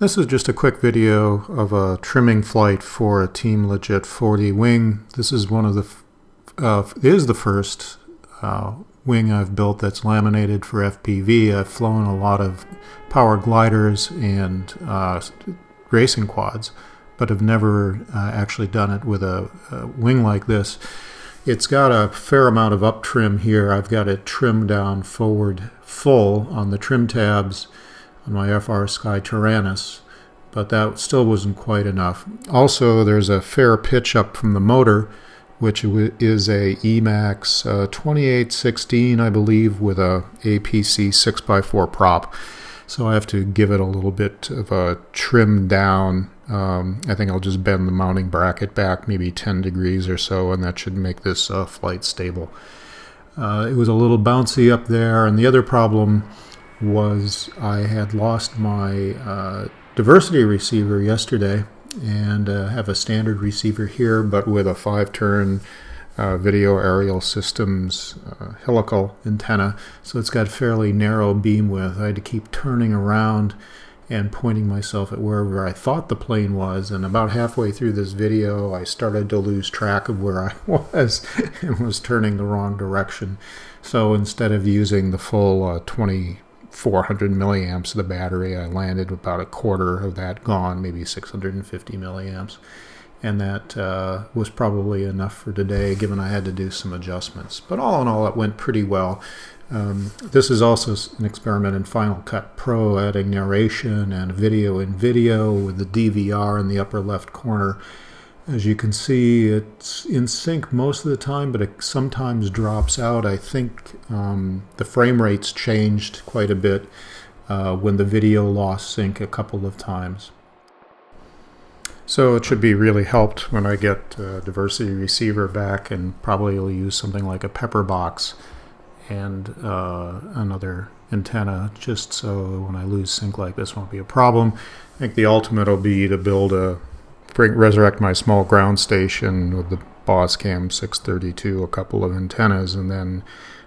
This is just a quick video of a trimming flight for a Team Legit Fohdy wing. This is one of the first wing I've built that's laminated for FPV. I've flown a lot of power gliders and racing quads, but have never actually done it with a wing like this. It's got a fair amount of up trim here. I've got it trimmed down forward full on the trim tabs on my Frsky Tyrannus, but that still wasn't quite enough. Also, there's a fair pitch up from the motor, which is a Emax 2816, I believe, with a APC 6x4 prop. So I have to give it a little bit of a trim down. I think I'll just bend the mounting bracket back maybe 10 degrees or so, and that should make this flight stable. It was a little bouncy up there, and the other problem was I had lost my diversity receiver yesterday, and have a standard receiver here, but with a 5-turn video aerial systems helical antenna, so it's got fairly narrow beam width. I had to keep turning around and pointing myself at wherever I thought the plane was, and about halfway through this video I started to lose track of where I was and was turning the wrong direction. So instead of using the full 2400 milliamps of the battery, I landed with about a quarter of that gone, maybe 650 milliamps. And that was probably enough for today, given I had to do some adjustments. But all in all, it went pretty well. This is also an experiment in Final Cut Pro, adding narration and video in video with the DVR in the upper left corner. As you can see, it's in sync most of the time, but it sometimes drops out. I think the frame rates changed quite a bit when the video lost sync a couple of times. So it should be really helped when I get diversity receiver back, and probably will use something like a pepper box and another antenna, just so when I lose sync like this won't be a problem. I think the ultimate will be to resurrect my small ground station with the Boss Cam 632, a couple of antennas, and then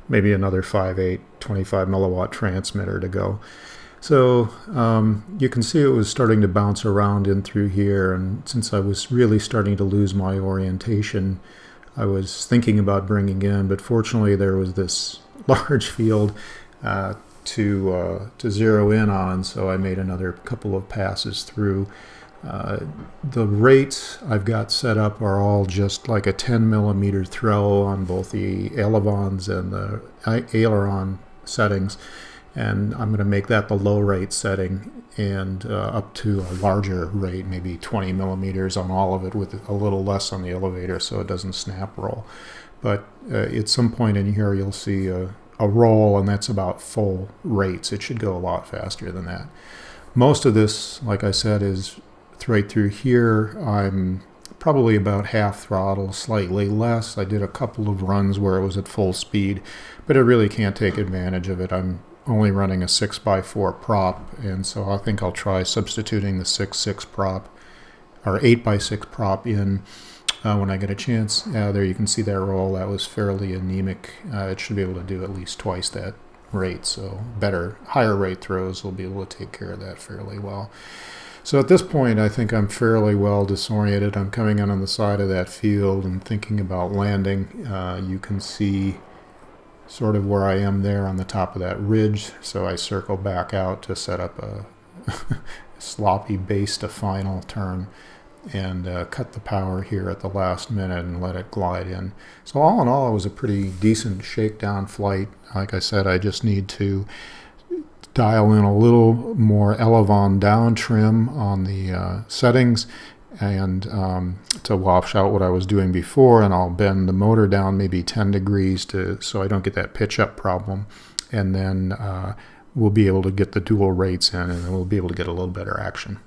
maybe another 5.8 25 milliwatt transmitter to go. So you can see it was starting to bounce around in through here, and since I was really starting to lose my orientation, I was thinking about bringing in, but fortunately there was this large field to zero in on, so I made another couple of passes through. The rates I've got set up are all just like a 10 millimeter throw on both the ailerons and the aileron settings, and I'm going to make that the low rate setting, and up to a larger rate, maybe 20 millimeters on all of it, with a little less on the elevator so it doesn't snap roll. But at some point in here you'll see a roll, and that's about full rates. It should go a lot faster than that. Most of this, like I said, is right through here. I'm probably about half throttle, slightly less. I did a couple of runs where it was at full speed, but I really can't take advantage of it. I'm only running a 6x4 prop, and so I think I'll try substituting the 6.6 prop or 8x6 prop in when I get a chance. There you can see that roll. That was fairly anemic. It should be able to do at least twice that rate, so higher rate throws will be able to take care of that fairly well. So at this point I think I'm fairly well disoriented. I'm coming in on the side of that field and thinking about landing. You can see sort of where I am there on the top of that ridge, so I circle back out to set up a sloppy base to final turn and cut the power here at the last minute and let it glide in. So all in all, it was a pretty decent shakedown flight. Like I said, I just need to dial in a little more elevon down trim on the settings, and to wash out what I was doing before, and I'll bend the motor down maybe 10 degrees so I don't get that pitch up problem, and then we'll be able to get the dual rates in, and we'll be able to get a little better action.